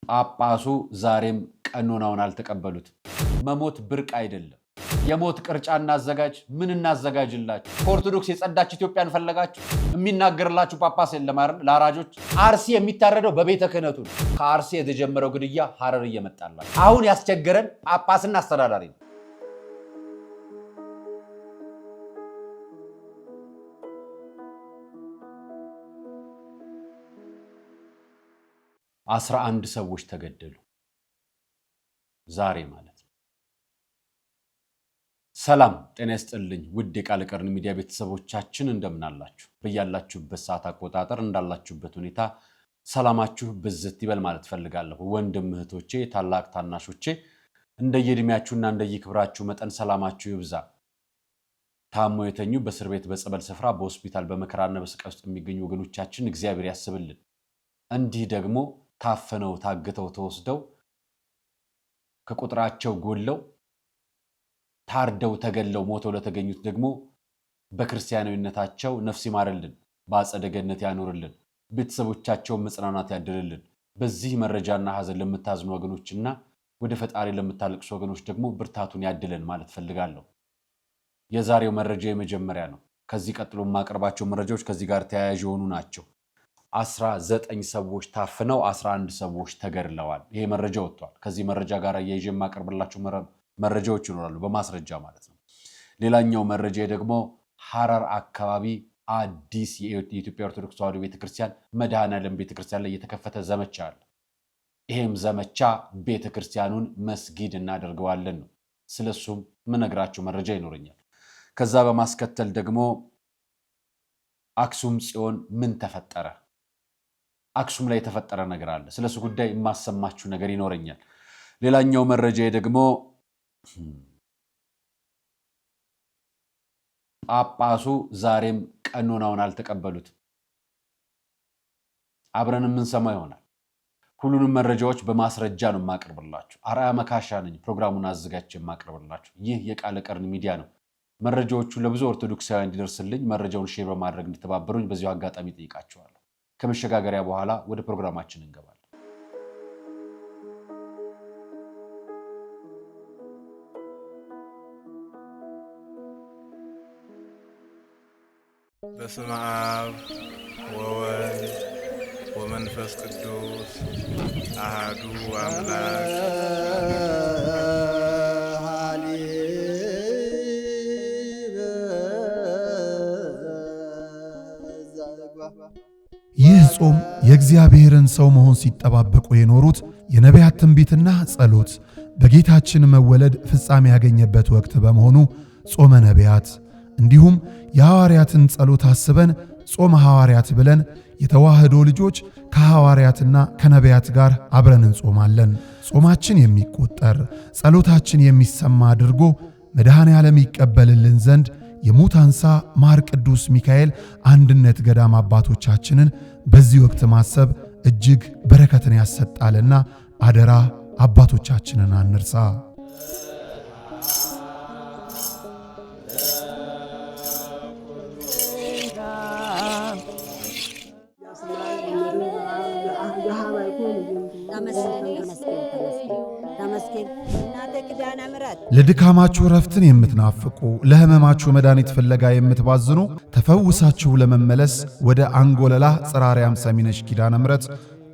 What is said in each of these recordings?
ጳጳሱ ዛሬም ቀኖናውን አልተቀበሉት። መሞት ብርቅ አይደለም። የሞት ቅርጫና አዘጋጅ ምን እናዘጋጅላችሁ? ከኦርቶዶክስ የጸዳች ኢትዮጵያን ፈለጋችሁ? የሚናገርላችሁ ጳጳስ የለም አይደል? ለአራጆች አርሲ የሚታረደው በቤተ ክህነቱ ነው። ከአርሲ የተጀመረው ግድያ ሐረር እየመጣላችሁ አሁን ያስቸገረን ጳጳስና አስተዳዳሪ ነው። አስራ አንድ ሰዎች ተገደሉ ዛሬ ማለት ነው። ሰላም ጤና ይስጥልኝ ውድ የቃል ቀርን ሚዲያ ቤተሰቦቻችን እንደምን አላችሁ? በያላችሁበት ሰዓት አቆጣጠር እንዳላችሁበት ሁኔታ ሰላማችሁ ብዝት ይበል ማለት ፈልጋለሁ። ወንድም እህቶቼ፣ ታላቅ ታናሾቼ እንደየእድሜያችሁና እንደየክብራችሁ መጠን ሰላማችሁ ይብዛ። ታሞ የተኙ በእስር ቤት በጸበል ስፍራ በሆስፒታል በመከራና በስቃይ ውስጥ የሚገኙ ወገኖቻችን እግዚአብሔር ያስብልን። እንዲህ ደግሞ ታፈነው ታግተው ተወስደው ከቁጥራቸው ጎለው ታርደው ተገለው ሞተው ለተገኙት ደግሞ በክርስቲያናዊነታቸው ነፍስ ይማርልን፣ በአጸደ ገነት ያኖርልን፣ ቤተሰቦቻቸውን መጽናናት ያድልልን። በዚህ መረጃና ሐዘን ለምታዝኑ ወገኖችና ወደ ፈጣሪ ለምታለቅሱ ወገኖች ደግሞ ብርታቱን ያድልን ማለት ፈልጋለሁ። የዛሬው መረጃ የመጀመሪያ ነው። ከዚህ ቀጥሎ የማቀርባቸው መረጃዎች ከዚህ ጋር ተያያዥ የሆኑ ናቸው። 19 ሰዎች ታፍነው 11 ሰዎች ተገድለዋል። ይሄ መረጃ ወጥቷል። ከዚህ መረጃ ጋር እያይዤ የማቀርብላችሁ መረጃዎች ይኖራሉ በማስረጃ ማለት ነው። ሌላኛው መረጃ ደግሞ ሐረር አካባቢ አዲስ የኢትዮጵያ ኦርቶዶክስ ተዋሕዶ ቤተክርስቲያን መድኃኔዓለም ቤተክርስቲያን ላይ የተከፈተ ዘመቻ አለ። ይሄም ዘመቻ ቤተክርስቲያኑን መስጊድ እናደርገዋለን ነው። ስለሱም ምነግራችሁ መረጃ ይኖረኛል። ከዛ በማስከተል ደግሞ አክሱም ጽዮን ምን ተፈጠረ? አክሱም ላይ የተፈጠረ ነገር አለ። ስለሱ ጉዳይ የማሰማችሁ ነገር ይኖረኛል። ሌላኛው መረጃ ደግሞ ጳጳሱ ዛሬም ቀኖናውን አልተቀበሉት። አብረን የምንሰማ ይሆናል። ሁሉንም መረጃዎች በማስረጃ ነው የማቀርብላችሁ። አርአያ መካሻ ነኝ ፕሮግራሙን አዘጋጅቼ የማቀርብላችሁ። ይህ የቃል ቀርን ሚዲያ ነው። መረጃዎቹ ለብዙ ኦርቶዶክሳውያን እንዲደርስልኝ መረጃውን ሼር በማድረግ እንድትተባበሩኝ በዚሁ አጋጣሚ ጠይቃችኋለሁ። ከመሸጋገሪያ በኋላ ወደ ፕሮግራማችን እንገባለን። በስመ አብ ወወልድ ወመንፈስ ቅዱስ አሐዱ አምላክ። ይህ ጾም የእግዚአብሔርን ሰው መሆን ሲጠባበቁ የኖሩት የነቢያት ትንቢትና ጸሎት በጌታችን መወለድ ፍጻሜ ያገኘበት ወቅት በመሆኑ ጾመ ነቢያት እንዲሁም የሐዋርያትን ጸሎት አስበን ጾመ ሐዋርያት ብለን የተዋህዶ ልጆች ከሐዋርያትና ከነቢያት ጋር አብረን እንጾማለን። ጾማችን የሚቆጠር ጸሎታችን የሚሰማ አድርጎ መድኃኔዓለም ይቀበልልን ዘንድ የሙታንሳ ማር ቅዱስ ሚካኤል አንድነት ገዳም አባቶቻችንን በዚህ ወቅት ማሰብ እጅግ በረከትን ያሰጣልና አደራ አባቶቻችንን አንርሳ። ለድካማችሁ ረፍትን የምትናፍቁ ለሕመማችሁ መድኃኒት ፍለጋ የምትባዝኑ ተፈውሳችሁ ለመመለስ ወደ አንጎለላ ጽራርያም ሰሚነሽ ኪዳነ ምሕረት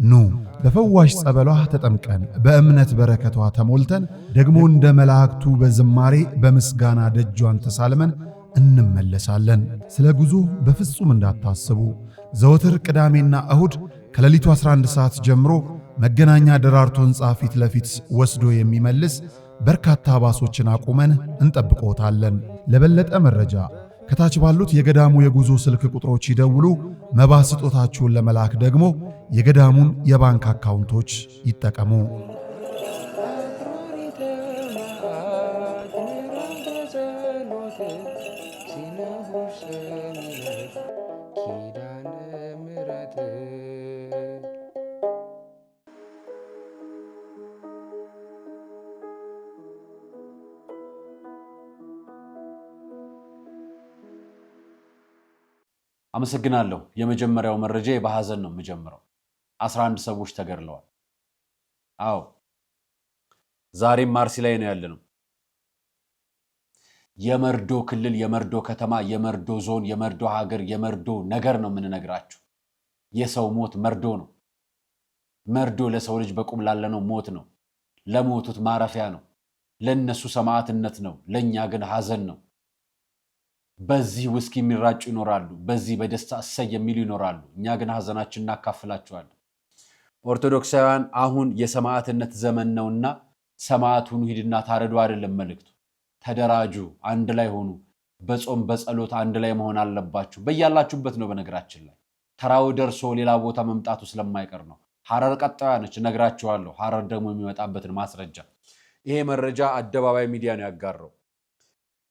ኑ። በፈዋሽ ጸበሏ ተጠምቀን በእምነት በረከቷ ተሞልተን ደግሞ እንደ መላእክቱ በዝማሬ በምስጋና ደጇን ተሳልመን እንመለሳለን። ስለ ጉዞ በፍጹም እንዳታስቡ። ዘወትር ቅዳሜና እሁድ ከሌሊቱ 11 ሰዓት ጀምሮ መገናኛ ደራርቱ ሕንጻ ፊት ለፊት ወስዶ የሚመልስ በርካታ ባሶችን አቁመን እንጠብቆታለን። ለበለጠ መረጃ ከታች ባሉት የገዳሙ የጉዞ ስልክ ቁጥሮች ይደውሉ። መባ ስጦታችሁን ለመላክ ደግሞ የገዳሙን የባንክ አካውንቶች ይጠቀሙ። አመሰግናለሁ። የመጀመሪያው መረጃ በሐዘን ነው የምጀምረው። 11 ሰዎች ተገድለዋል። አዎ ዛሬም አርሲ ላይ ነው ያለነው። የመርዶ ክልል፣ የመርዶ ከተማ፣ የመርዶ ዞን፣ የመርዶ ሀገር፣ የመርዶ ነገር ነው የምንነግራችሁ። የሰው ሞት መርዶ ነው። መርዶ ለሰው ልጅ በቁም ላለነው ሞት ነው። ለሞቱት ማረፊያ ነው። ለነሱ ሰማዕትነት ነው። ለኛ ግን ሐዘን ነው። በዚህ ውስኪ የሚራጩ ይኖራሉ፣ በዚህ በደስታ እሰይ የሚሉ ይኖራሉ። እኛ ግን ሐዘናችን እናካፍላቸዋለን። ኦርቶዶክሳውያን አሁን የሰማዕትነት ዘመን ነውና ሰማዕት ሁኑ፣ ሂድና ታረዱ አይደለም መልእክቱ። ተደራጁ፣ አንድ ላይ ሆኑ። በጾም በጸሎት አንድ ላይ መሆን አለባችሁ። በያላችሁበት ነው። በነገራችን ላይ ተራው ደርሶ ሌላ ቦታ መምጣቱ ስለማይቀር ነው። ሐረር ቀጣዩ ነች፣ ነግራችኋለሁ። ሐረር ደግሞ የሚመጣበትን ማስረጃ ይሄ መረጃ አደባባይ ሚዲያ ነው ያጋራው።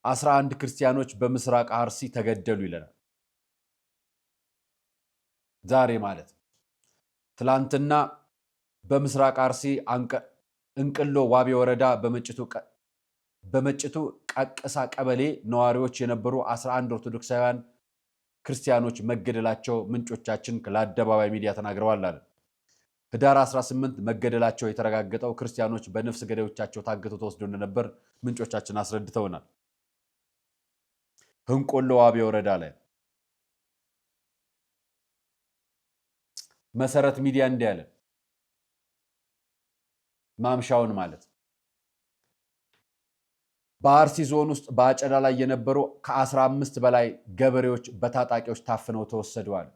11 ክርስቲያኖች በምስራቅ አርሲ ተገደሉ ይለናል። ዛሬ ማለት ትላንትና በምስራቅ አርሲ እንቅሎ ዋቤ ወረዳ በመጭቱ ቀቅሳ ቀበሌ ነዋሪዎች የነበሩ 11 ኦርቶዶክሳውያን ክርስቲያኖች መገደላቸው ምንጮቻችን ለአደባባይ ሚዲያ ተናግረዋል አለ። ህዳር 18 መገደላቸው የተረጋገጠው ክርስቲያኖች በነፍስ ገዳዮቻቸው ታግተው ተወስደው እንደነበር ምንጮቻችን አስረድተውናል። እንቆሎ ዋቤ ወረዳ ላይ መሰረት ሚዲያ እንዲህ ያለ ማምሻውን ማለት በአርሲ ዞን ውስጥ በአጨዳ ላይ የነበሩ ከ15 በላይ ገበሬዎች በታጣቂዎች ታፍነው ተወሰደዋል።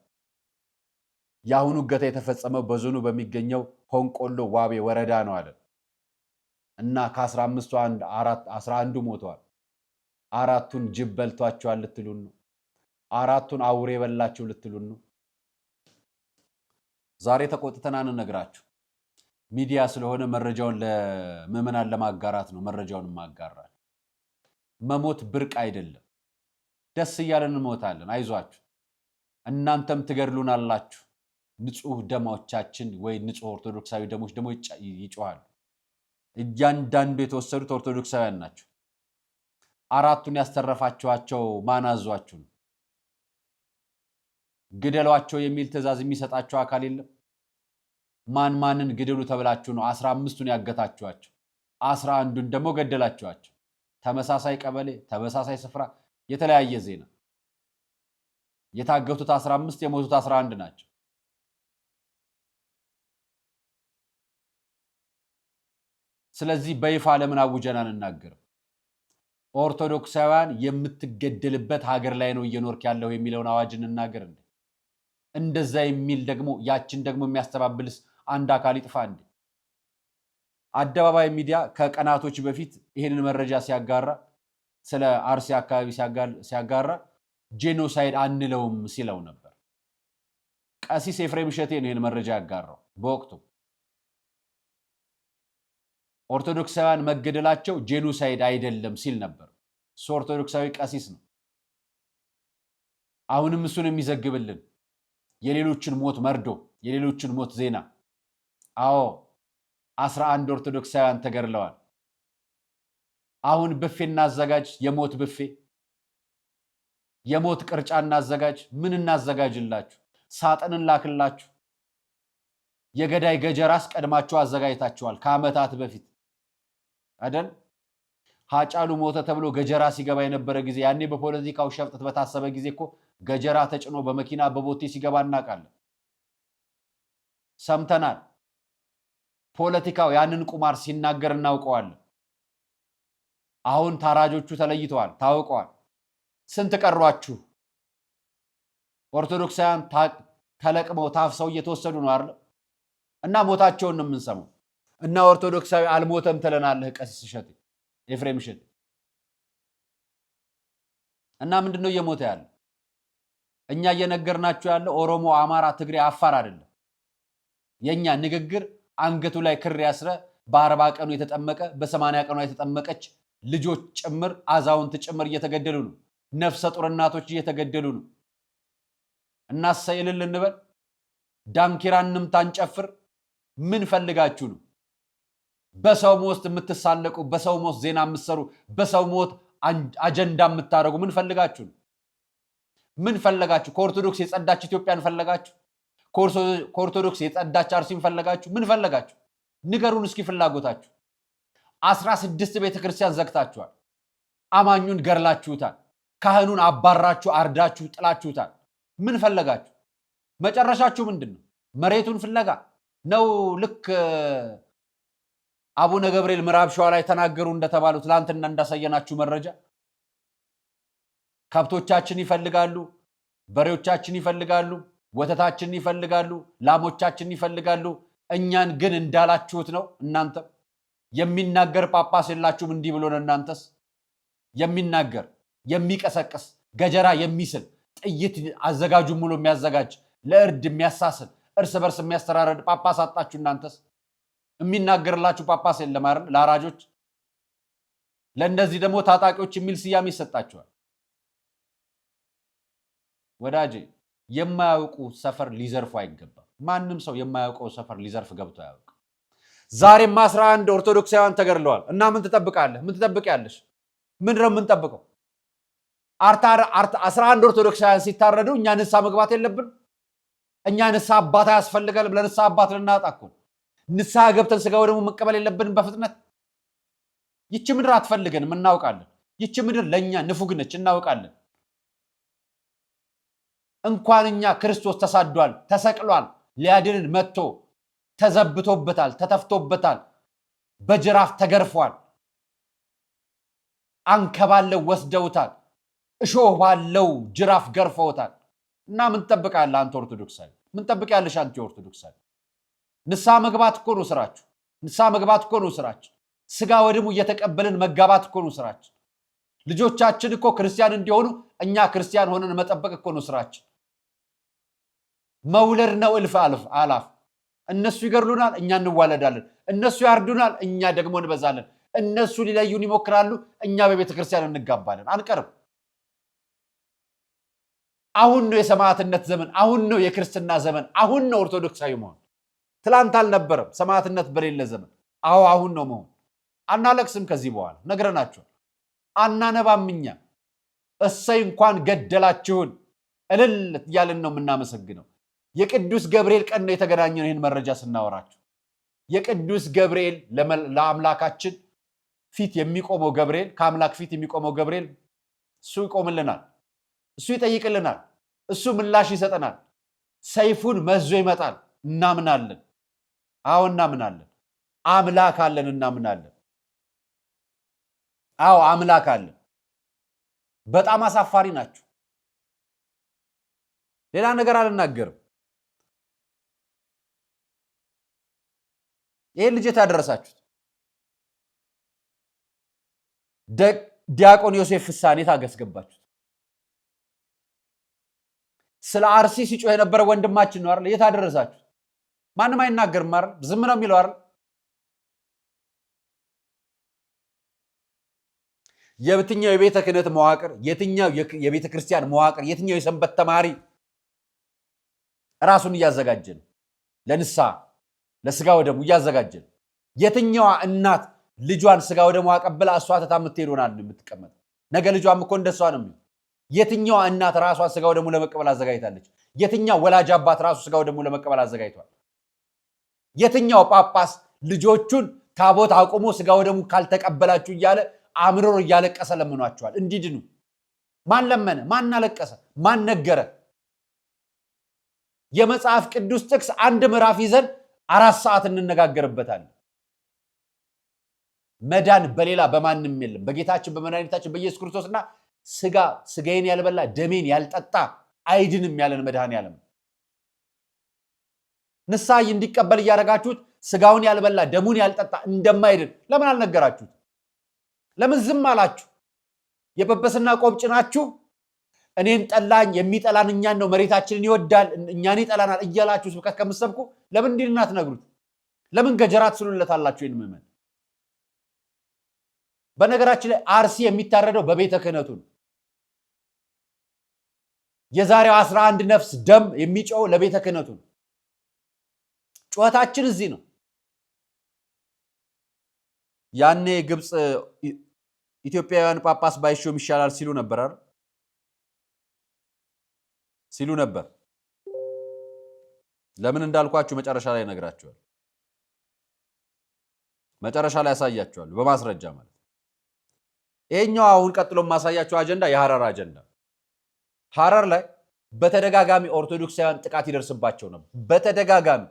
የአሁኑ እገታ የተፈጸመው በዞኑ በሚገኘው ሆንቆሎ ዋቤ ወረዳ ነው አለ እና ከ15ቱ 11ዱ ሞተዋል። 4ቱን ጅብ በልቷቸዋል ልትሉን ነው? 4ቱን አውሬ በላቸው ልትሉን ነው? ዛሬ ተቆጥተን አንነግራችሁ። ሚዲያ ስለሆነ መረጃውን ለምዕመናን ለማጋራት ነው። መረጃውን ማጋራት መሞት ብርቅ አይደለም። ደስ እያለን እንሞታለን። አይዟችሁ፣ እናንተም ትገድሉናላችሁ። ንጹህ ደሞቻችን ወይ ንጹህ ኦርቶዶክሳዊ ደሞች ደግሞ ይጮሃሉ። እያንዳንዱ የተወሰዱት ኦርቶዶክሳውያን ናቸው። 4ቱን ያስተረፋችኋቸው ማን አዟችሁ ነው? ግደሏቸው የሚል ትእዛዝ የሚሰጣቸው አካል የለም። ማንን ግደሉ ተብላችሁ ነው 15ቱን ያገታችኋቸው? 11ዱን ደግሞ ገደላችኋቸው። ተመሳሳይ ቀበሌ፣ ተመሳሳይ ስፍራ፣ የተለያየ ዜና። የታገቱት 15 የሞቱት 11 ናቸው። ስለዚህ በይፋ ለምን አውጀን አንናገርም? ኦርቶዶክሳውያን የምትገደልበት ሀገር ላይ ነው እየኖርክ ያለው የሚለውን አዋጅ እንናገር እንዴ? እንደዛ የሚል ደግሞ ያችን ደግሞ የሚያስተባብልስ አንድ አካል ይጥፋ እንዴ? አደባባይ ሚዲያ ከቀናቶች በፊት ይሄንን መረጃ ሲያጋራ ስለ አርሲ አካባቢ ሲያጋራ ጄኖሳይድ አንለውም ሲለው ነበር። ቀሲስ ኤፍሬም እሸቴ ነው ይሄን መረጃ ያጋራው። በወቅቱ ኦርቶዶክሳውያን መገደላቸው ጄኖሳይድ አይደለም ሲል ነበር። እሱ ኦርቶዶክሳዊ ቀሲስ ነው። አሁንም እሱን የሚዘግብልን የሌሎችን ሞት መርዶ፣ የሌሎችን ሞት ዜና። አዎ 11 ኦርቶዶክሳውያን ተገድለዋል። አሁን ብፌ እናዘጋጅ፣ የሞት ብፌ፣ የሞት ቅርጫ እናዘጋጅ። ምን እናዘጋጅላችሁ? ሳጥንን ላክላችሁ። የገዳይ ገጀራስ ቀድማችሁ አዘጋጅታችኋል ከዓመታት በፊት አይደል? ሀጫሉ ሞተ ተብሎ ገጀራ ሲገባ የነበረ ጊዜ ያኔ በፖለቲካው ሸፍጥ በታሰበ ጊዜ እኮ ገጀራ ተጭኖ በመኪና በቦቴ ሲገባ እናውቃለን፣ ሰምተናል። ፖለቲካው ያንን ቁማር ሲናገር እናውቀዋለን። አሁን ታራጆቹ ተለይተዋል፣ ታውቀዋል። ስንት ቀሯችሁ? ኦርቶዶክሳውያን ተለቅመው ታፍሰው እየተወሰዱ ነው አይደል? እና ሞታቸውን ነው የምንሰማው። እና ኦርቶዶክሳዊ አልሞተም ትለናለህ ቀሲስ እሸቴ፣ ኤፍሬም እሸቴ። እና ምንድነው እየሞተ ያለ? እኛ እየነገርናችሁ ያለ ኦሮሞ፣ አማራ፣ ትግሬ፣ አፋር አይደለም። የኛ ንግግር አንገቱ ላይ ክር ያስረ በ40 ቀኑ የተጠመቀ በ80 ቀኑ የተጠመቀች ልጆች ጭምር አዛውንት ጭምር እየተገደሉ ነው። ነፍሰ ጡር እናቶች እየተገደሉ ነው። እናሰይልን እንበል፣ ዳንኪራንም ታንጨፍር። ምን ፈልጋችሁ ነው? በሰው ሞት የምትሳለቁ፣ በሰው ሞት ዜና የምትሰሩ፣ በሰው ሞት አጀንዳ የምታደርጉ ምን ፈልጋችሁ ነው? ምን ፈለጋችሁ? ከኦርቶዶክስ የጸዳች ኢትዮጵያን ፈለጋችሁ? ከኦርቶዶክስ የጸዳች አርሲን ፈለጋችሁ? ምን ፈለጋችሁ? ንገሩን እስኪ ፍላጎታችሁ። 16 ቤተክርስቲያን ዘግታችኋል። አማኙን ገርላችሁታል። ካህኑን አባራችሁ አርዳችሁ ጥላችሁታል። ምን ፈለጋችሁ? መጨረሻችሁ ምንድነው? መሬቱን ፍለጋ ነው? ልክ አቡነ ገብርኤል ምዕራብ ሸዋ ላይ ተናገሩ እንደተባሉ ትላንትና እንዳሳየናችሁ መረጃ ከብቶቻችን ይፈልጋሉ፣ በሬዎቻችን ይፈልጋሉ፣ ወተታችን ይፈልጋሉ፣ ላሞቻችን ይፈልጋሉ። እኛን ግን እንዳላችሁት ነው። እናንተ የሚናገር ጳጳስ የላችሁም እንዲህ ብሎ ነው። እናንተስ የሚናገር የሚቀሰቅስ ገጀራ የሚስል ጥይት አዘጋጁ ሙሉ የሚያዘጋጅ ለእርድ የሚያሳስል እርስ በርስ የሚያስተራረድ ጳጳስ አጣችሁ። እናንተስ የሚናገርላችሁ ጳጳስ የለም አይደል? ለአራጆች ለእነዚህ ደግሞ ታጣቂዎች የሚል ስያሜ ይሰጣቸዋል። ወዳጄ የማያውቁ ሰፈር ሊዘርፉ አይገባም። ማንም ሰው የማያውቀው ሰፈር ሊዘርፍ ገብቶ አያውቅ። ዛሬም 11 ኦርቶዶክሳውያን ተገድለዋል እና ምን ትጠብቃለህ? ምን ትጠብቂያለሽ? ምንድነው የምንጠብቀው? 11 ኦርቶዶክሳውያን ሲታረዱ እኛ ንስሐ መግባት የለብን? እኛ ንስሐ አባት ያስፈልጋል ብለን ንስሐ አባት ልናጣ እኮ ንስሐ ገብተን ስጋው ደግሞ መቀበል የለብንም በፍጥነት። ይቺ ምድር አትፈልገንም እናውቃለን። ይቺ ምድር ለኛ ንፉግ ነች እናውቃለን። እንኳን እኛ ክርስቶስ ተሳዷል፣ ተሰቅሏል፣ ሊያድንን መጥቶ ተዘብቶበታል፣ ተተፍቶበታል፣ በጅራፍ ተገርፏል፣ አንከባለው ወስደውታል፣ እሾህ ባለው ጅራፍ ገርፈውታል። እና ምን ትጠብቃለህ አንተ ኦርቶዶክሳዊ? ምን ትጠብቂያለሽ አንቺ ኦርቶዶክሳዊ? ንስሐ መግባት እኮ ነው ስራችሁ። ንስሐ መግባት እኮ ነው ስራችሁ። ስጋ ወደሙ እየተቀበልን መጋባት እኮ ነው ስራችን። ልጆቻችን እኮ ክርስቲያን እንዲሆኑ እኛ ክርስቲያን ሆነን መጠበቅ እኮ ነው ስራችን። መውለድ ነው እልፍ አላፍ። እነሱ ይገርሉናል፣ እኛ እንዋለዳለን። እነሱ ያርዱናል፣ እኛ ደግሞ እንበዛለን። እነሱ ሊለዩን ይሞክራሉ፣ እኛ በቤተ ክርስቲያን እንጋባለን። አንቀርም። አሁን ነው የሰማዕትነት ዘመን። አሁን ነው የክርስትና ዘመን። አሁን ነው ኦርቶዶክሳዊ መሆን። ትላንት አልነበረም ሰማዕትነት በሌለ ዘመን። አሁን ነው መሆን። አናለቅስም ከዚህ በኋላ ነግረናቸዋል። አናነባም እኛ። እሰይ እንኳን ገደላችሁን እልል እያልን ነው የምናመሰግነው። የቅዱስ ገብርኤል ቀን ነው የተገናኘነው። ይህን መረጃ ስናወራችሁ የቅዱስ ገብርኤል ለአምላካችን ፊት የሚቆመው ገብርኤል፣ ከአምላክ ፊት የሚቆመው ገብርኤል እሱ ይቆምልናል፣ እሱ ይጠይቅልናል፣ እሱ ምላሽ ይሰጠናል። ሰይፉን መዞ ይመጣል። እናምናለን። አዎ እናምናለን። አምላክ አለን፣ እናምናለን። አዎ አምላክ አለን። በጣም አሳፋሪ ናችሁ። ሌላ ነገር አልናገርም። ይሄን ልጅ ታደረሳችሁት ዲያቆን ዮሴፍ ፍሳኔ ታገስገባችሁት። ስለ አርሲ ሲጮህ የነበረ ወንድማችን ነው አይደል? የታደረሳችሁት ማንም አይናገርም አይደል? ዝም ነው የሚለው አይደል? የትኛው የቤተ ክህነት መዋቅር፣ የትኛው የቤተ ክርስቲያን መዋቅር፣ የትኛው የሰንበት ተማሪ ራሱን እያዘጋጀ ነው ለንስሐ ለስጋ ወደሙ እያዘጋጀ ነው? የትኛዋ እናት ልጇን ስጋ ወደሙ አቀብላ እሷ ተታ የምትሄድ ሆና ነው የምትቀመጠው? ነገ ልጇም እኮ እንደሷ ነው የሚሆነው። የትኛዋ እናት ራሷን ስጋ ወደሙ ለመቀበል አዘጋጅታለች? የትኛው ወላጅ አባት ራሱ ስጋ ወደሙ ለመቀበል አዘጋጅቷል? የትኛው ጳጳስ ልጆቹን ታቦት አቁሞ ስጋ ወደሙ ካልተቀበላችሁ እያለ አምርሮ እያለቀሰ ለምኗቸዋል እንዲድኑ? ማን ለመነ? ማን አለቀሰ? ማን ነገረ? የመጽሐፍ ቅዱስ ጥቅስ አንድ ምዕራፍ ይዘን 4 ሰዓት እንነጋገርበታለን። መዳን በሌላ በማንም የለም በጌታችን በመድኃኒታችን በኢየሱስ ክርስቶስና ስጋዬን ያልበላ ደሜን ያልጠጣ አይድንም ያለን መድኃኔዓለም። ንስሐ እንዲቀበል እያደረጋችሁት ስጋውን ያልበላ ደሙን ያልጠጣ እንደማይድን ለምን አልነገራችሁት? ለምን ዝም አላችሁ? የጵጵስና ቆብ ጭናችሁ እኔን ጠላኝ፣ የሚጠላን እኛን ነው፣ መሬታችንን ይወዳል፣ እኛን ይጠላናል እያላችሁ ስብከት ከምትሰብኩ ለምን እንዲልና ትነግሩት? ለምን ገጀራት ስሉለታላችሁ? ይህን ምዕመን በነገራችን ላይ አርሲ የሚታረደው በቤተ ክህነቱ ነው። የዛሬው 11 ነፍስ ደም የሚጮው ለቤተ ክህነቱ ነው። ጩኸታችን እዚህ ነው። ያኔ ግብፅ ኢትዮጵያውያን ጳጳስ ባይሾም ይሻላል ሲሉ ነበር አይደል? ሲሉ ነበር። ለምን እንዳልኳችሁ መጨረሻ ላይ ነግራችኋል። መጨረሻ ላይ ያሳያችኋለሁ በማስረጃ ማለት ይሄኛው አሁን ቀጥሎ ማሳያችሁ አጀንዳ የሐረር አጀንዳ ሐረር ላይ በተደጋጋሚ ኦርቶዶክሳውያን ጥቃት ይደርስባቸው ነበር በተደጋጋሚ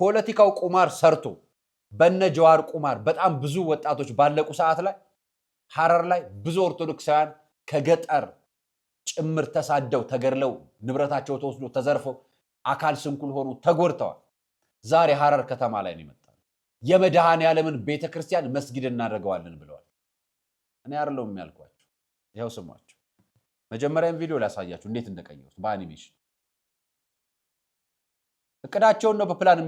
ፖለቲካው ቁማር ሰርቶ በነ ጀዋር ቁማር በጣም ብዙ ወጣቶች ባለቁ ሰዓት ላይ ሐረር ላይ ብዙ ኦርቶዶክሳውያን ከገጠር ጭምር ተሳደው ተገርለው ንብረታቸው ተወስዶ ተዘርፈው አካል ስንኩል ሆኑ ተጎድተዋል ዛሬ ሐረር ከተማ ላይ ነው የመጣው የመድኃኔዓለምን ቤተክርስቲያን መስጊድ እናደርገዋለን ብለዋል እኔ አይደለም የሚያልኳችሁ ይሄው ስሟቸው መጀመሪያም ቪዲዮ ላሳያችሁ እንዴት እንደቀየሩት በአኒሜሽን እቅዳቸውን ነው በፕላን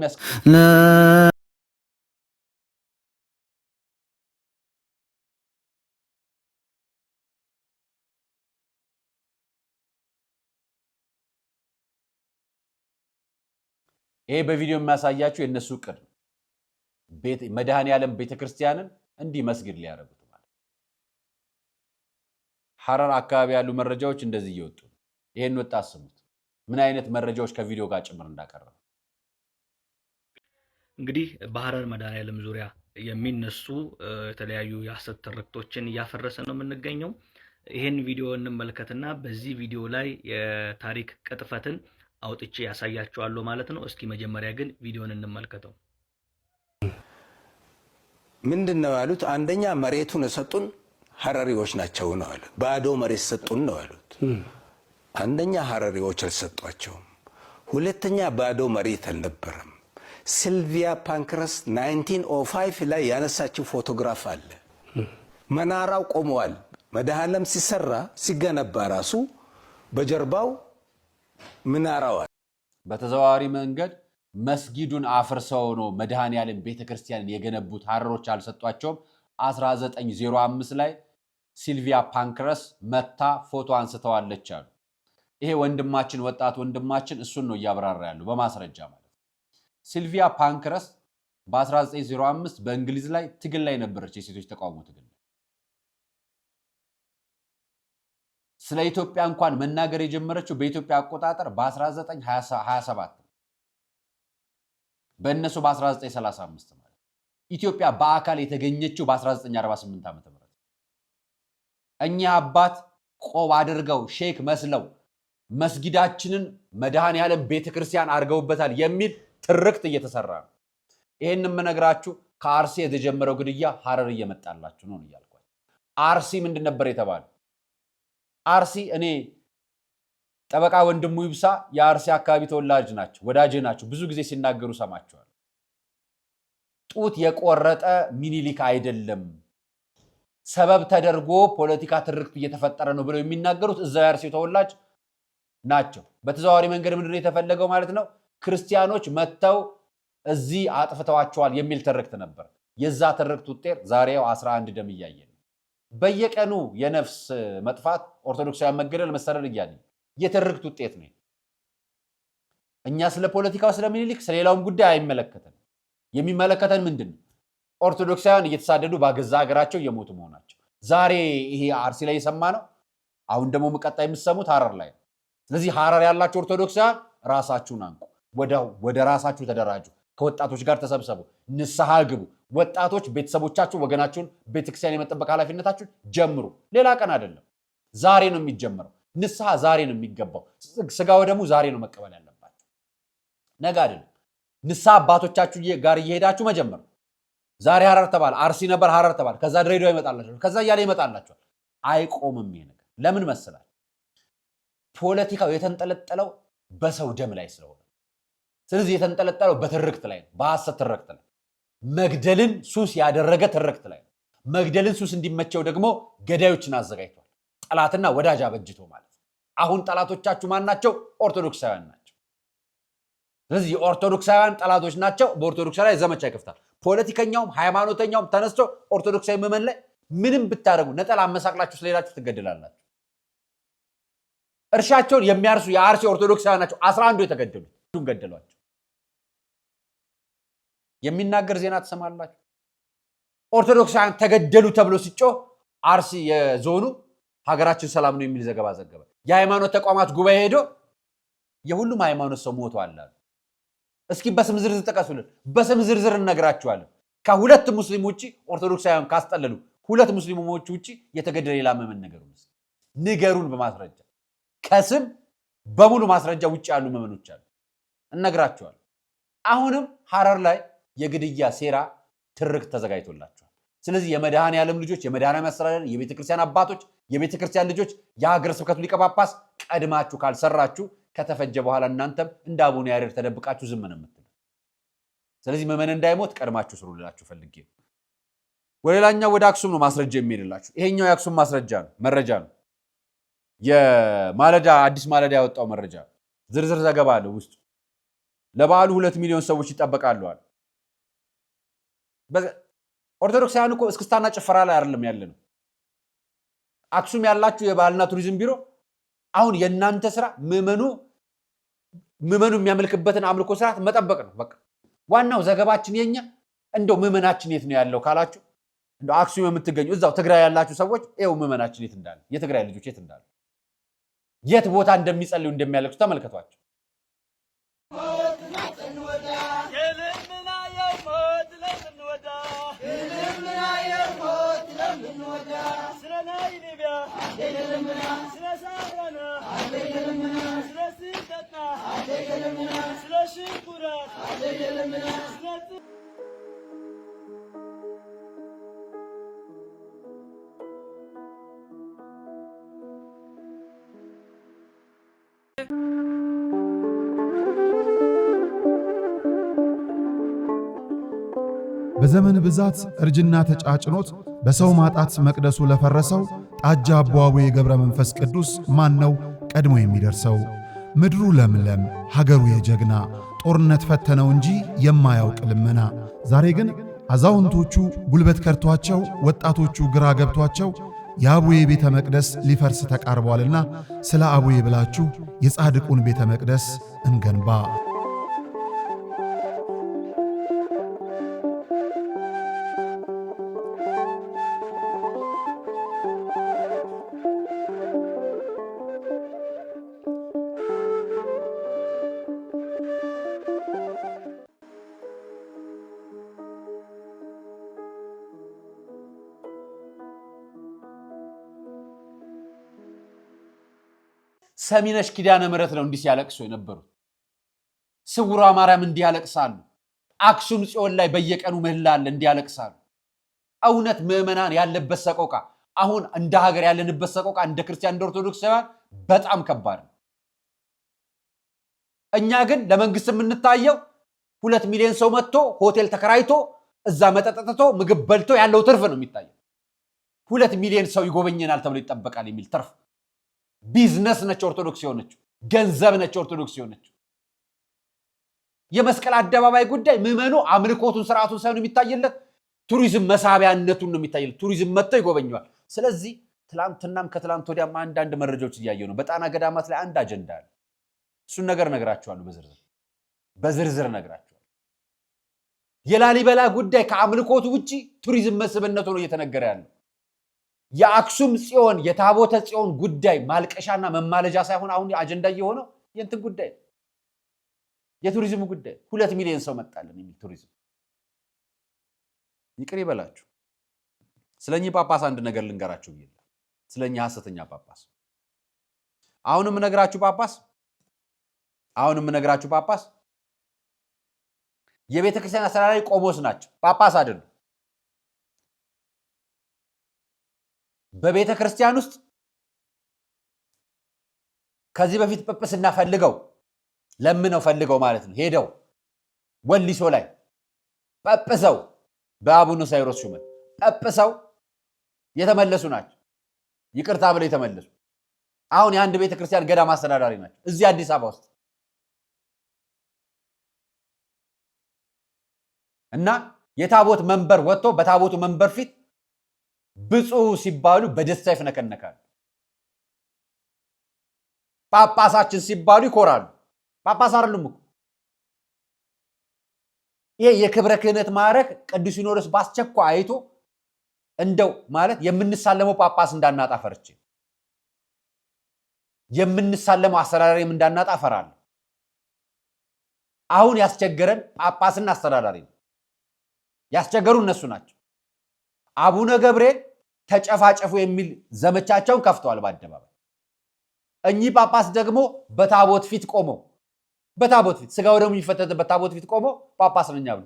ይሄ በቪዲዮ የሚያሳያችሁ የነሱ እቅድ መድኃኔዓለም ቤተክርስቲያንን እንዲህ መስጊድ ሊያደርጉት ማለት ሐረር አካባቢ ያሉ መረጃዎች እንደዚህ እየወጡ ይሄን ወጣት ስሙት ምን አይነት መረጃዎች ከቪዲዮ ጋር ጭምር እንዳቀረበ እንግዲህ በሐረር መድኃኔዓለም ዙሪያ የሚነሱ የተለያዩ የሐሰት ትርክቶችን እያፈረሰ ነው የምንገኘው ይሄን ቪዲዮ እንመልከትና በዚህ ቪዲዮ ላይ የታሪክ ቅጥፈትን አውጥቼ ያሳያችኋለሁ ማለት ነው እስኪ መጀመሪያ ግን ቪዲዮን እንመልከተው ምንድነው ያሉት አንደኛ መሬቱን ሰጡን ሐረሪዎች ናቸው ነው አለ ባዶ መሬት ሰጡን ነው ያሉት አንደኛ ሐረሪዎች አልሰጧቸውም ሁለተኛ ባዶ መሬት አልነበረም ሲልቪያ ፓንክረስ 1905 ላይ ያነሳችው ፎቶግራፍ አለ መናራው ቆመዋል መድኃኔዓለም ሲሰራ ሲገነባ ራሱ በጀርባው ምናራው በተዘዋዋሪ መንገድ መስጊዱን አፍርሰው ነው መድኃኔዓለም ቤተክርስቲያንን የገነቡት ሐረሮች አልሰጧቸውም 1905 ላይ ሲልቪያ ፓንክረስ መታ ፎቶ አንስተዋለች አሉ ይሄ ወንድማችን ወጣት ወንድማችን እሱን ነው ያብራራ ያለው በማስረጃ ማለት ሲልቪያ ፓንክረስ በ1905 በእንግሊዝ ላይ ትግል ላይ ነበረች የሴቶች ተቃውሞ ትግል ስለ ኢትዮጵያ እንኳን መናገር የጀመረችው በኢትዮጵያ አቆጣጠር በ1927 በእነሱ በ1935 ማለት ኢትዮጵያ በአካል የተገኘችው በ1948 ዓ.ም እኛ አባት ቆብ አድርገው ሼክ መስለው መስጊዳችንን መድኃኔዓለም ቤተክርስቲያን አድርገውበታል የሚል ትርክት እየተሰራ ነው ይሄንን መነግራችሁ ከአርሲ የተጀመረው ግድያ ሐረር እየመጣላችሁ ነው ይያልኳል አርሲ ምንድን ነበር የተባለው አርሲ እኔ ጠበቃ ወንድሙ ይብሳ የአርሲ አካባቢ ተወላጅ ናቸው ወዳጄ ናቸው ብዙ ጊዜ ሲናገሩ ሰማቸዋል ጡት የቆረጠ ሚኒሊክ አይደለም ሰበብ ተደርጎ ፖለቲካ ትርክት እየተፈጠረ ነው ብለው የሚናገሩት እዛው የአርሲ ተወላጅ ናቸው በተዘዋዋሪ መንገድ ምንድነው የተፈለገው ማለት ነው ክርስቲያኖች መተው እዚህ አጥፍተዋቸዋል የሚል ትርክት ነበር የዛ ትርክት ውጤት ዛሬው 11 ደም እያየን በየቀኑ የነፍስ መጥፋት ኦርቶዶክሳውያን መገደል መሰረድ ይያል የትርክት ውጤት ነው እኛ ስለ ፖለቲካው ስለሚኒሊክ ስለሌላውም ጉዳይ አይመለከተን የሚመለከተን ምንድነው ኦርቶዶክሳውያን እየተሳደዱ ባገዛ ሀገራቸው የሞቱ መሆናቸው ዛሬ ይሄ አርሲ ላይ የሰማነው አሁን ደግሞ መቀጣይ የምትሰሙት ሐረር ላይ ስለዚህ ሐረር ያላችሁ ኦርቶዶክሳውያን ራሳችሁን አንቁ ወደ ራሳችሁ ተደራጁ ከወጣቶች ጋር ተሰብሰቡ ንስሐ ግቡ ወጣቶች ቤተሰቦቻችሁ ወገናችሁን ቤተክርስቲያን የመጠበቅ ኃላፊነታችሁን ጀምሩ ሌላ ቀን አይደለም ዛሬ ነው የሚጀምረው ንስሐ ዛሬ ነው የሚገባው ስጋው ደግሞ ዛሬ ነው መቀበል ያለባችሁ ነገ አይደለም ንስሐ አባቶቻችሁ ጋር እየሄዳችሁ መጀመር ዛሬ ሐረር ተባለ አርሲ ነበር ሐረር ተባለ ከዛ ድሬዳዋ ይመጣላችሁ ከዛ ያለ ይመጣላችሁ አይቆምም ይሄ ነገር ለምን መሰላችሁ ፖለቲካው የተንጠለጠለው በሰው ደም ላይ ስለሆነ ስለዚህ የተንጠለጠለው በትርክት ላይ በሐሰት ትርክት ላይ መግደልን ሱስ ያደረገ ትርክት ላይ መግደልን ሱስ እንዲመቸው ደግሞ ገዳዮችን አዘጋጅቷል ጠላትና ወዳጅ አበጅቶ ማለት አሁን ጠላቶቻችሁ ማን ናቸው ኦርቶዶክሳውያን ናቸው ስለዚህ የኦርቶዶክሳውያን ጠላቶች ናቸው በኦርቶዶክስ ላይ ዘመቻ ይከፍታል ፖለቲከኛውም ሃይማኖተኛውም ተነስቶ ኦርቶዶክሳዊ ምዕመን ላይ ምንም ብታረጉ ነጠላ አመሳቅላችሁ ስለሄዳችሁ ትገደላላችሁ እርሻቸውን የሚያርሱ የአርሲ ኦርቶዶክሳውያን ናቸው 11 የተገደሉት ሁሉም ገደሏቸው የሚናገር ዜና ተሰማላችሁ ኦርቶዶክሳውያን ተገደሉ ተብሎ ሲጮህ አርሲ የዞኑ ሀገራችን ሰላም ነው የሚል ዘገባ ዘገበ የሃይማኖት ተቋማት ጉባኤ ሄዶ የሁሉም ሃይማኖት ሰው ሞቷል አሉ እስኪ በስም ዝርዝር ተቀሱልን በስም ዝርዝር እንነግራችኋለን ከሁለት ሙስሊም ውጪ ኦርቶዶክሳውያን ካስጠለሉ ሁለት ሙስሊሞች ውጪ የተገደለ ሌላ ምዕመን ንገሩን በማስረጃ ከስም በሙሉ ማስረጃ ውጪ ያሉ ምዕመኖች አሉ እነግራቸዋለሁ። አሁንም ሐረር ላይ የግድያ ሴራ ትርክ ተዘጋጅቶላቸዋል። ስለዚህ የመድኃኔ ዓለም ልጆች፣ የመድኃኔ ዓለም አስተዳደር፣ የቤተክርስቲያን አባቶች፣ የቤተክርስቲያን ልጆች፣ የሀገረ ስብከቱ ሊቀ ጳጳስ ቀድማችሁ ካልሰራችሁ ከተፈጀ በኋላ እናንተም እንደ አቡነ ያሬድ ተደብቃችሁ ዝም ነው የምትሉ። ስለዚህ ምዕመን እንዳይሞት ቀድማችሁ ስሩ ልላችሁ ፈልጌ ነው። ወሌላኛው ወደ አክሱም ነው ማስረጃ የሚሄድላችሁ። ይሄኛው የአክሱም መረጃ ነው። የማለዳ አዲስ ማለዳ ያወጣው መረጃ ዝርዝር ዘገባ አለ ውስጡ። ለበዓሉ 2 ሚሊዮን ሰዎች ይጠበቃሉ አለ። ኦርቶዶክሳውያን እኮ እስክስታና ጭፈራ ላይ አይደለም ያለነው። አክሱም ያላችሁ የባህልና ቱሪዝም ቢሮ አሁን የእናንተ ስራ ምዕመኑ የሚያመልክበትን አምልኮ ስርዓት መጠበቅ ነው። በቃ ዋናው ዘገባችን የኛ እንደው ምዕመናችን የት ነው ያለው ካላችሁ እንደው አክሱም የምትገኙ እዛው ትግራይ ያላችሁ ሰዎች ይኸው ምዕመናችን የት እንዳለ፣ የትግራይ ልጆች የት እንዳለ፣ የት ቦታ እንደሚጸልዩ እንደሚያለቅሱ ተመልከቷቸው። በዘመን ብዛት እርጅና ተጫጭኖት በሰው ማጣት መቅደሱ ለፈረሰው ጣጃ አቦአቡ የገብረ መንፈስ ቅዱስ ማን ነው ቀድሞ የሚደርሰው? ምድሩ ለምለም ሀገሩ የጀግና ጦርነት ፈተነው እንጂ የማያውቅ ልመና። ዛሬ ግን አዛውንቶቹ ጉልበት ከርቷቸው፣ ወጣቶቹ ግራ ገብቷቸው የአቡዬ ቤተ መቅደስ ሊፈርስ ተቃርቧልና ስለ አቡዬ ብላችሁ የጻድቁን ቤተ መቅደስ እንገንባ። ሰሚነሽ ኪዳነ ምሕረት ነው እንዲህ ሲያለቅሱ የነበሩት። ስውሯ ማርያም እንዲህ ያለቅሳሉ። አክሱም ጽዮን ላይ በየቀኑ ምህላ አለ፣ እንዲህ ያለቅሳሉ። እውነት ምዕመናን ያለበት ሰቆቃ አሁን እንደ ሀገር ያለንበት ሰቆቃ እንደ ክርስቲያን እንደ ኦርቶዶክሳውያን በጣም ከባድ ነው። እኛ ግን ለመንግስት የምንታየው 2 ሚሊዮን ሰው መጥቶ ሆቴል ተከራይቶ እዛ መጠጠጥቶ ምግብ በልቶ ያለው ትርፍ ነው የሚታየው። 2 ሚሊዮን ሰው ይጎበኘናል ተብሎ ይጠበቃል የሚል ትርፍ ቢዝነስ ነች ኦርቶዶክስ የሆነችው፣ ገንዘብ ነች ኦርቶዶክስ የሆነችው። የመስቀል አደባባይ ጉዳይ ምዕመኑ አምልኮቱን ስርዓቱን ሳይሆን የሚታየለት ቱሪዝም መሳቢያነቱን ነው የሚታየለት። ቱሪዝም መጥቶ ይጎበኘዋል። ስለዚህ ትላንትናም ከትላንት ወዲያም አንዳንድ መረጃዎች እያየሁ ነው። በጣና ገዳማት ላይ አንድ አጀንዳ አለ። እሱን ነገር ነግራችኋለሁ፣ በዝርዝር ነግራችኋለሁ። የላሊበላ ጉዳይ ከአምልኮቱ ውጪ ቱሪዝም መስህብነቱ ነው እየተነገረ ያለው። የአክሱም ጽዮን የታቦተ ጽዮን ጉዳይ ማልቀሻና መማለጃ ሳይሆን አሁን አጀንዳ እየሆነው የእንትን ጉዳይ የቱሪዝሙ ጉዳይ 2 ሚሊዮን ሰው መጣልን የሚል ቱሪዝም። ይቅር ይበላችሁ። ስለኚህ ጳጳስ አንድ ነገር ልንገራችሁ ብዬ ስለኚህ ሐሰተኛ ጳጳስ አሁንም እነግራችሁ ጳጳስ የቤተ ክርስቲያን አስተዳዳሪ ቆሞስ ናቸው፣ ጳጳስ አይደሉም። በቤተ ክርስቲያን ውስጥ ከዚህ በፊት ጵጵስና ፈልገው ማለት ነው ሄደው ወሊሶ ላይ ጳጳሰው በአቡነ ሳይሮስ ሹመት ጳጳሰው የተመለሱ ናቸው። ይቅርታ ብለው የተመለሱ አሁን የአንድ ቤተ ክርስቲያን ገዳም አስተዳዳሪ ናቸው እዚህ አዲስ አበባ ውስጥ እና የታቦት መንበር ወጥቶ በታቦቱ መንበር ፊት ብፁዕ ሲባሉ በደስታ ይፍነከነካሉ። ጳጳሳችን ሲባሉ ይኮራሉ። ጳጳስ አይደሉም እኮ። ይሄ የክብረ ክህነት ማዕረግ ቅዱስ ሲኖዶስ በአስቸኳይ አይቶ እንደው ማለት የምንሳለመው ጳጳስ እንዳናጣ ፈርቼ የምንሳለመው አስተዳዳሪም እንዳናጣ ፈራለሁ። አሁን ያስቸገረን ጳጳስና አስተዳዳሪ ነው። ያስቸገሩ እነሱ ናቸው። አቡነ ገብርኤል ተጨፋጨፉ የሚል ዘመቻቸውን ከፍተዋል በአደባባይ። እኚህ ጳጳስ ደግሞ በታቦት ፊት ቆመው በታቦት ፊት ስጋው ደግሞ የሚፈተትበት ታቦት ፊት ቆመው ጳጳስ ነኝ ብሎ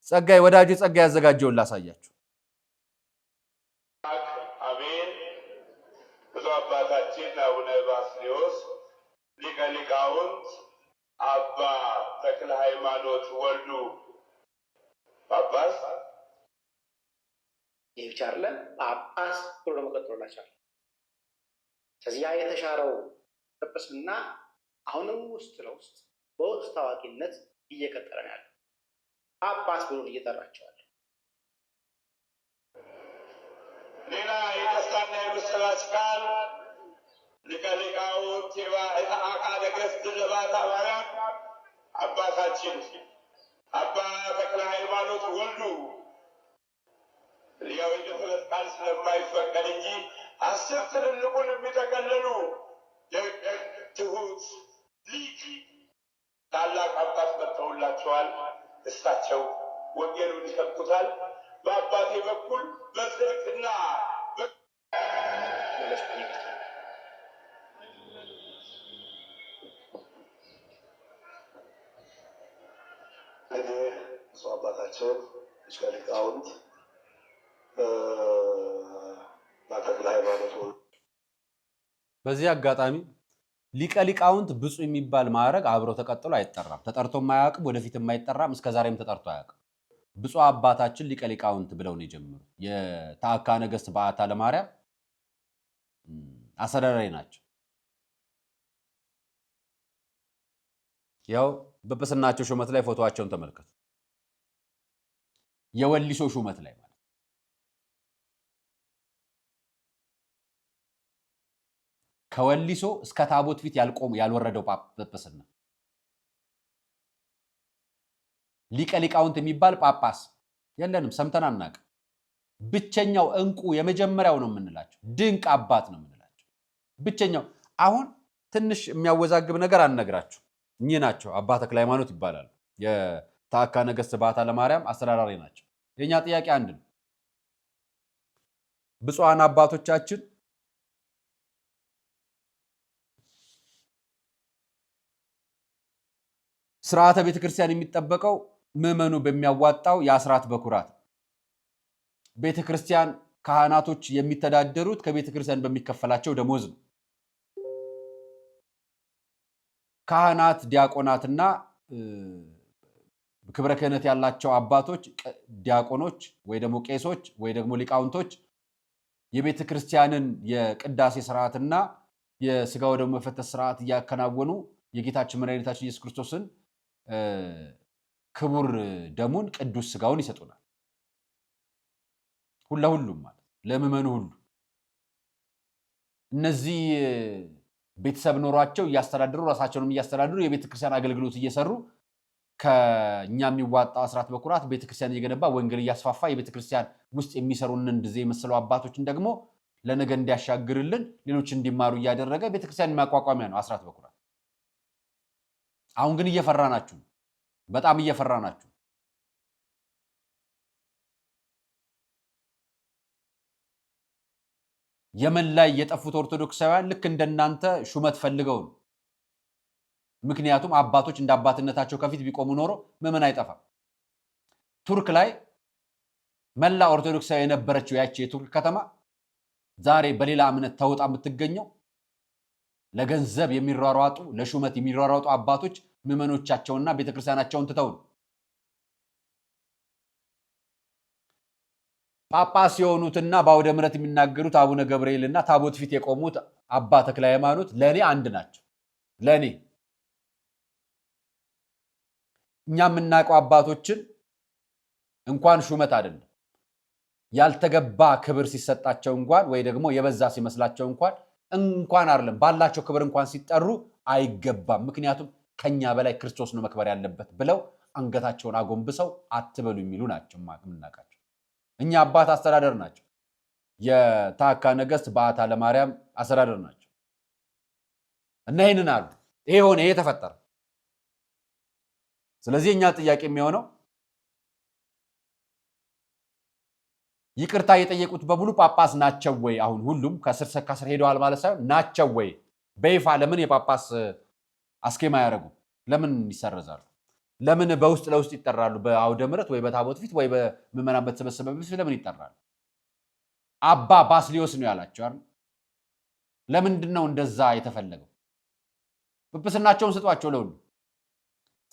ጸጋይ ወዳጁ ጸጋይ ያዘጋጀውን ላሳያችሁ። አሜን። ብፁዕ አባታችን አቡነ ባስልዮስ ሊቀ ሊቃውንት አባ ተክለ ሃይማኖት ወልዱ ጳጳስ ይህ ብቻ አይደለም፣ ጳጳስ ብሎ ደግሞ ቀጥሎላቸዋል። ስለዚህ ያ የተሻረው ጵጵስና አሁንም ውስጥ ለውስጥ በውስጥ ታዋቂነት እየቀጠለ ነው ያለው። ጳጳስ ብሎ እየጠራቸዋል። ሌላ የደስታና የምስራች ቃል ሊቀ ሊቃውንት የአካ ነገሥት ዘባታ ማርያም አባታችን አባ ተክለ ሃይማኖት ወልዱ ያው የድፍረት ቃል ስለማይፈቀድ እንጂ 10 ትልልቁን የሚጠቀልሉ ትሁት ሊቅ ታላቅ አባት መጥተውላቸዋል። እሳቸው ወንጌሉን ይሰብኩታል። በአባቴ በኩል በጽድቅና ብፁዕ አባታችን ሊቀ ሊቃውንት ተክለ ሃይማኖት በዚህ አጋጣሚ ሊቀ ሊቃውንት ብፁዕ የሚባል ማዕረግ አብሮ ተቀጥሎ አይጠራም። ተጠርቶም አያውቅም፣ ወደፊትም አይጠራም፣ እስከዛሬም ተጠርቶ አያውቅም። ብፁዕ አባታችን ሊቀ ሊቃውንት ብለው ነው የጀመሩት። የታዕካ ነገሥት በዓታ ለማርያም አስተዳዳሪ ናቸው። ያው በጵጵስናቸው ሹመት ላይ ፎቶዋቸውን ተመልከቱ። የወሊሶ ሹመት ላይ ማለት ከወሊሶ እስከ ታቦት ፊት ያልወረደው ጵጵስና ሊቀ ሊቃውንት የሚባል ጳጳስ የለንም፣ ሰምተን አናውቅም። ብቸኛው እንቁ የመጀመሪያው ነው የምንላቸው፣ ድንቅ አባት ነው የምንላቸው ብቸኛው። አሁን ትንሽ የሚያወዛግብ ነገር አልነግራችሁ። እኚህ ናቸው አባ ተክለ ሃይማኖት ይባላሉ። የታዕካ ነገሥት በዓታ ለማርያም አስተዳዳሪ ናቸው። የኛ ጥያቄ አንድ ነው። ብፁዓን አባቶቻችን ስርዓተ ቤተክርስቲያን የሚጠበቀው ምዕመኑ በሚያዋጣው የአስራት በኩራት ቤተክርስቲያን ካህናቶች የሚተዳደሩት ከቤተክርስቲያን በሚከፈላቸው ደሞዝ ነው። ካህናት፣ ዲያቆናትና ክብረ ክህነት ያላቸው አባቶች፣ ዲያቆኖች ወይ ደግሞ ቄሶች ወይ ደግሞ ሊቃውንቶች የቤተክርስቲያንን የቅዳሴ ስርዓትና የስጋው ደግሞ መፈተት ስርዓት እያከናወኑ የጌታችን መድኃኒታችን ኢየሱስ ክርስቶስን ክቡር ደሙን ቅዱስ ስጋውን ይሰጡናል። ሁሉም ማለት ለምዕመኑ ሁሉ እነዚህ ቤተሰብ ኖሯቸው እያስተዳደሩ ራሳቸውንም እያስተዳደሩ የቤተክርስቲያን አገልግሎት እየሰሩ ከኛ የሚዋጣው አስራት በኩራት ቤተክርስቲያን እየገነባ ወንጌል እያስፋፋ የቤተክርስቲያን ውስጥ የሚሰሩንን እንደዚህ የመሰሉ አባቶችን ደግሞ ለነገ እንዲያሻግርልን ሌሎች እንዲማሩ እያደረገ ቤተክርስቲያን ማቋቋሚያ ነው አስራት በኩራት። አሁን ግን እየፈራናችሁ፣ በጣም እየፈራናችሁ። የመን ላይ የጠፉት ኦርቶዶክሳውያን ልክ እንደናንተ ሹመት ፈልገው ነው። ምክንያቱም አባቶች እንደ አባትነታቸው ከፊት ቢቆሙ ኖሮ ምዕመን አይጠፋም። ቱርክ ላይ መላ ኦርቶዶክሳዊ የነበረችው ያቺ የቱርክ ከተማ ዛሬ በሌላ እምነት ተውጣ የምትገኘው ለገንዘብ የሚሯሯጡ ለሹመት የሚሯሯጡ አባቶች ምዕመኖቻቸውና ቤተክርስቲያናቸውን ትተው ነው። ጳጳስ የሆኑትና በአውደ ምሕረት የሚናገሩት አቡነ ገብርኤልና ታቦት ፊት የቆሙት አባ ተክለ ሃይማኖት ለኔ አንድ ናቸው። ለኔ እኛ የምናውቀው አባቶችን እንኳን ሹመት አይደለም ያልተገባ ክብር ሲሰጣቸው እንኳን ወይ ደግሞ የበዛ ሲመስላቸው እንኳን አይደለም ባላቸው ክብር እንኳን ሲጠሩ አይገባም። ምክንያቱም ከኛ በላይ ክርስቶስ ነው መክበር ያለበት ብለው አንገታቸውን አጎንብሰው አትበሉ የሚሉ ናቸው የምናውቃቸው። እኛ አባት አስተዳደር ናቸው። የታዕካ ነገሥት በዓታ ለማርያም አስተዳደር ናቸው እና ይህንን አሉ። ይሄ ሆነ፣ ይሄ ተፈጠረ። ስለዚህ እኛ ጥያቄ የሚሆነው ይቅርታ የጠየቁት በሙሉ ጳጳስ ናቸው ወይ? አሁን ሁሉም ከስር ከስር ሄደዋል ማለት ሳይሆን ናቸው ወይ? በይፋ ለምን የጳጳስ አስኬማ ያደረጉ? ለምን ይሰረዛሉ? ለምን በውስጥ ለውስጥ ይጠራሉ? በአውደ ምሕረት ወይ በታቦት ፊት ወይ በምዕመናን በተሰበሰበበት ፊት ለምን ይጠራሉ? አባ ባስሊዮስ ነው ያላቸው አይደል? ለምንድን ነው እንደዛ የተፈለገው? ጵጵስናቸውን ስጧቸው ለሁሉ።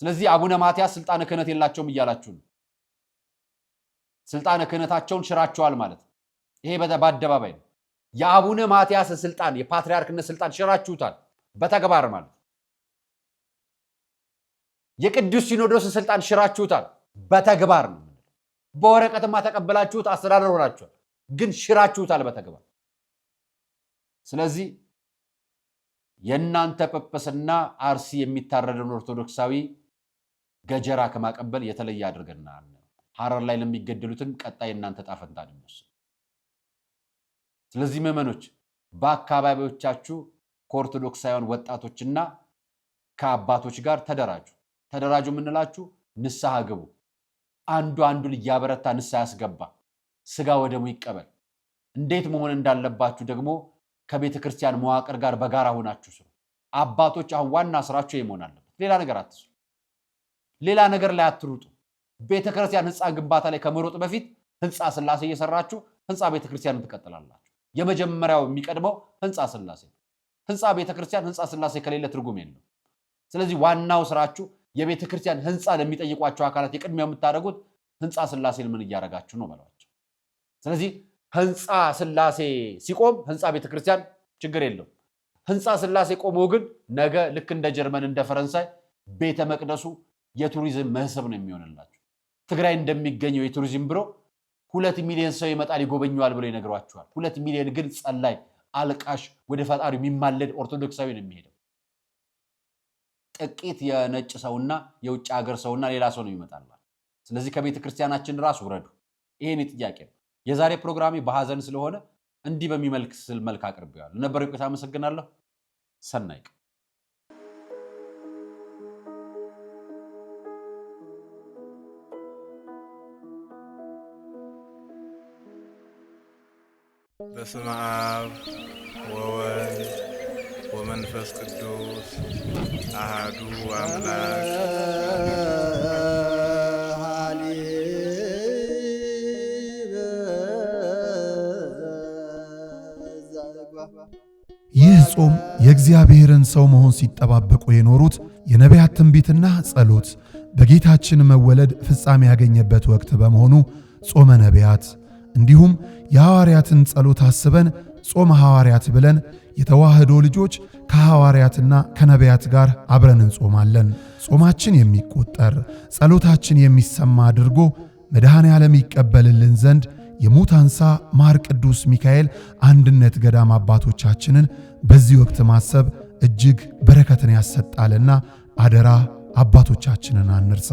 ስለዚህ አቡነ ማትያስ ስልጣነ ክህነት የላቸውም እያላችሁ ነው። ስልጣነ ክህነታቸውን ሽራቸዋል ማለት ነው። ይሄ በአደባባይ ነው። የአቡነ ማትያስ ስልጣን የፓትርያርክነት ስልጣን ሽራችሁታል በተግባር ማለት ነው። የቅዱስ ሲኖዶስ ስልጣን ሽራችሁታል በተግባር ነው። በወረቀትማ ተቀበላችሁት አስተዳደር ሆናችኋል፣ ግን ሽራችሁታል በተግባር። ስለዚህ የእናንተ ጵጵስና አርሲ የሚታረደውን ኦርቶዶክሳዊ ገጀራ ከማቀበል የተለየ አድርገናል። ሐረር ላይ ለሚገደሉትን ቀጣይ እናንተ ጣፈንታ ነው። ስለዚህ ምዕመኖች በአካባቢዎቻችሁ ከኦርቶዶክሳውያን ወጣቶችና ከአባቶች ጋር ተደራጁ የምንላችሁ ንስሐ ግቡ። አንዱ አንዱን እያበረታ ንስሐ ያስገባ፣ ስጋ ወደሙ ይቀበል። እንዴት መሆን እንዳለባችሁ ደግሞ ከቤተ ክርስቲያን መዋቅር ጋር በጋራ ሆናችሁ ስሩ። አባቶች አሁን ዋና ስራችሁ ይሄ መሆን አለበት። ሌላ ነገር አትስሩ። ሌላ ነገር ላይ አትሩጡ። ቤተ ክርስቲያን ህንፃ ግንባታ ላይ ከመሮጥ በፊት ህንፃ ስላሴ እየሰራችሁ ህንፃ ቤተ ክርስቲያንን ትቀጥላላችሁ። የመጀመሪያው የሚቀድመው ህንፃ ስላሴ። ህንፃ ቤተ ክርስቲያን ህንፃ ስላሴ ከሌለ ትርጉም የለው። ስለዚህ ዋናው ስራችሁ የቤተ ክርስቲያን ህንፃ ለሚጠይቋቸው አካላት የቅድሚያ የምታደርጉት ህንፃ ስላሴን ምን እያደረጋችሁ ነው በሏቸው። ስለዚህ ህንፃ ስላሴ ሲቆም ህንፃ ቤተ ክርስቲያን ችግር የለው። ህንፃ ስላሴ ቆሞ ግን ነገ ልክ እንደ ጀርመን እንደ ፈረንሳይ ቤተ መቅደሱ የቱሪዝም መስህብ ነው የሚሆንላችሁ። ትግራይ እንደሚገኘው የቱሪዝም ቢሮ 2 ሚሊዮን ሰው ይመጣል ይጎበኘዋል ብሎ ይነግሯቸዋል። 2 ሚሊዮን ግን ጸላይ፣ አልቃሽ፣ ወደ ፈጣሪ የሚማለድ ኦርቶዶክሳዊ ነው የሚሄደው። ጥቂት የነጭ ሰውና የውጭ ሀገር ሰውና ሌላ ሰው ነው ይመጣል። ስለዚህ ከቤተ ክርስቲያናችን ራስ ውረዱ። ይሄን ጥያቄ ነው። የዛሬ ፕሮግራሜ በሐዘን ስለሆነ እንዲህ በሚመስል መልክ አቅርቤዋለሁ። ለነበረው ቆይታ አመሰግናለሁ። ሰናይ በስመ አብ ወወልድ ወመንፈስ ቅዱስ አሃዱ አምላክ። ይህ ጾም የእግዚአብሔርን ሰው መሆን ሲጠባበቁ የኖሩት የነቢያት ትንቢትና ጸሎት በጌታችን መወለድ ፍጻሜ ያገኘበት ወቅት በመሆኑ ጾመ ነቢያት እንዲሁም የሐዋርያትን ጸሎት አስበን ጾመ ሐዋርያት ብለን የተዋህዶ ልጆች ከሐዋርያትና ከነቢያት ጋር አብረን እንጾማለን። ጾማችን የሚቆጠር ጸሎታችን የሚሰማ አድርጎ መድኃኔ ዓለም ይቀበልልን ዘንድ የሙታንሳ ማር ቅዱስ ሚካኤል አንድነት ገዳም አባቶቻችንን በዚህ ወቅት ማሰብ እጅግ በረከትን ያሰጣልና አደራ አባቶቻችንን አንርሳ።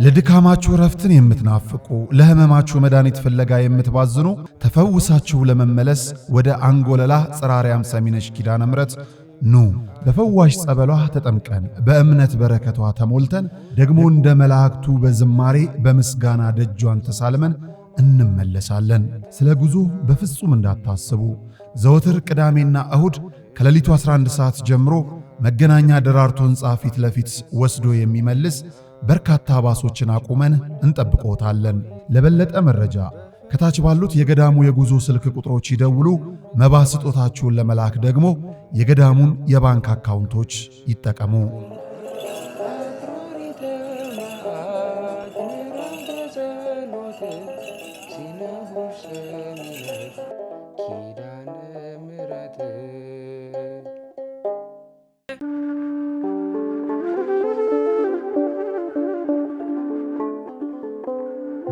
ለድካማችሁ ረፍትን የምትናፍቁ ለሕመማችሁ መድኃኒት ፍለጋ የምትባዝኑ ተፈውሳችሁ ለመመለስ ወደ አንጎለላ ጽራሪያም ሰሚነሽ ኪዳነ ምሕረት ኑ። በፈዋሽ ጸበሏ ተጠምቀን በእምነት በረከቷ ተሞልተን ደግሞ እንደ መላእክቱ በዝማሬ በምስጋና ደጇን ተሳልመን እንመለሳለን። ስለ ጉዞ በፍጹም እንዳታስቡ። ዘወትር ቅዳሜና እሁድ ከሌሊቱ 11 ሰዓት ጀምሮ መገናኛ ደራርቱ ሕንፃ ፊት ለፊት ወስዶ የሚመልስ በርካታ ባሶችን አቁመን እንጠብቆታለን። ለበለጠ መረጃ ከታች ባሉት የገዳሙ የጉዞ ስልክ ቁጥሮች ይደውሉ። መባ ስጦታችሁን ለመላክ ደግሞ የገዳሙን የባንክ አካውንቶች ይጠቀሙ።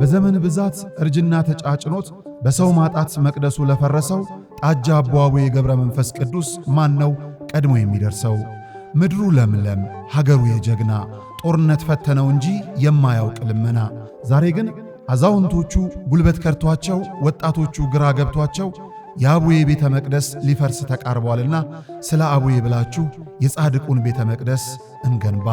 በዘመን ብዛት እርጅና ተጫጭኖት በሰው ማጣት መቅደሱ ለፈረሰው ጣጃ አቦአቡ የገብረ መንፈስ ቅዱስ ማን ነው ቀድሞ የሚደርሰው? ምድሩ ለምለም ሀገሩ የጀግና ጦርነት ፈተነው እንጂ የማያውቅ ልመና። ዛሬ ግን አዛውንቶቹ ጉልበት ከርቷቸው፣ ወጣቶቹ ግራ ገብቷቸው የአቡዬ ቤተ መቅደስ ሊፈርስ ተቃርቧልና ስለ አቡዬ ብላችሁ የጻድቁን ቤተ መቅደስ እንገንባ።